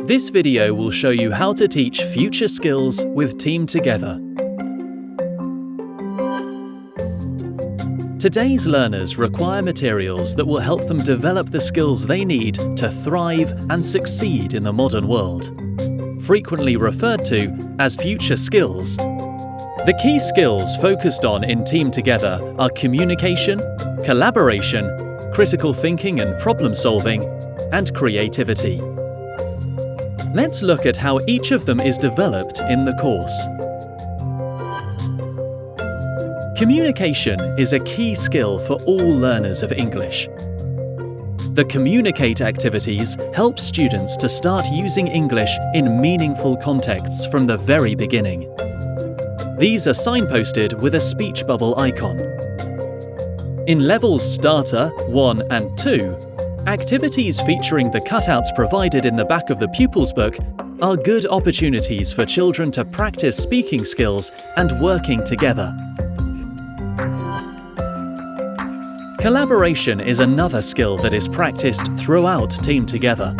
This video will show you how to teach future skills with Team Together. Today's learners require materials that will help them develop the skills they need to thrive and succeed in the modern world. Frequently referred to as future skills, the key skills focused on in Team Together are communication, collaboration, critical thinking and problem solving, and creativity. Let's look at how each of them is developed in the course. Communication is a key skill for all learners of English. The Communicate activities help students to start using English in meaningful contexts from the very beginning. These are signposted with a speech bubble icon. In Levels Starter 1 and 2, activities featuring the cutouts provided in the back of the pupil's book are good opportunities for children to practice speaking skills and working together. Collaboration is another skill that is practiced throughout Team Together.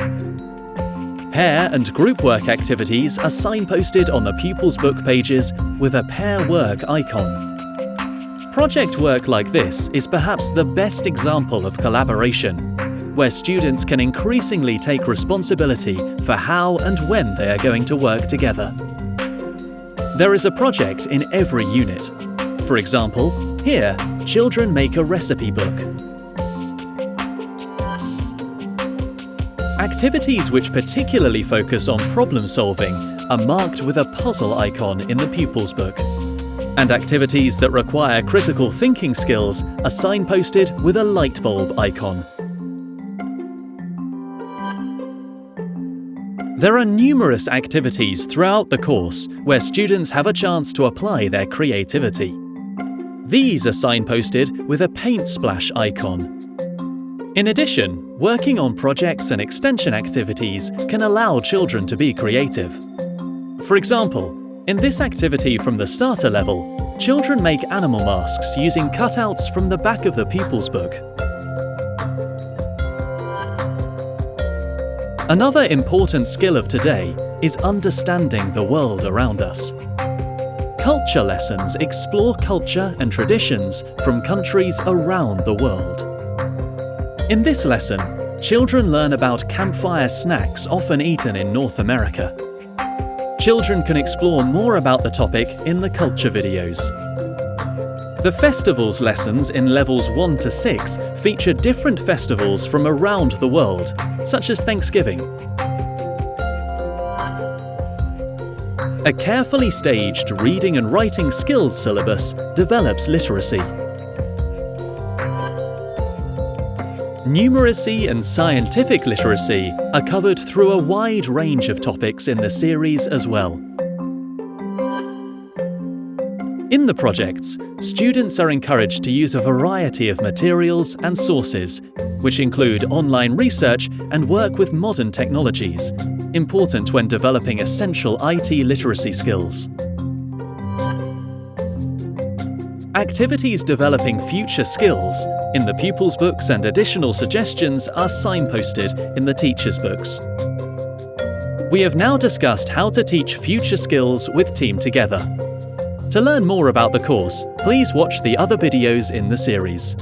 Pair and group work activities are signposted on the pupil's book pages with a pair work icon. Project work like this is perhaps the best example of collaboration, where students can increasingly take responsibility for how and when they are going to work together. There is a project in every unit. For example, here, children make a recipe book. Activities which particularly focus on problem solving are marked with a puzzle icon in the pupil's book. And activities that require critical thinking skills are signposted with a light bulb icon. There are numerous activities throughout the course where students have a chance to apply their creativity. These are signposted with a paint splash icon. In addition, working on projects and extension activities can allow children to be creative. For example, in this activity from the starter level, children make animal masks using cutouts from the back of the pupil's book. Another important skill of today is understanding the world around us. Culture lessons explore culture and traditions from countries around the world. In this lesson, children learn about campfire snacks often eaten in North America. Children can explore more about the topic in the culture videos. The festivals lessons in levels 1 to 6 feature different festivals from around the world, such as Thanksgiving. A carefully staged reading and writing skills syllabus develops literacy. Numeracy and scientific literacy are covered through a wide range of topics in the series as well. In the projects, students are encouraged to use a variety of materials and sources, which include online research and work with modern technologies, important when developing essential IT literacy skills. Activities developing future skills in the pupils' books and additional suggestions are signposted in the teachers' books. We have now discussed how to teach future skills with Team Together. To learn more about the course, please watch the other videos in the series.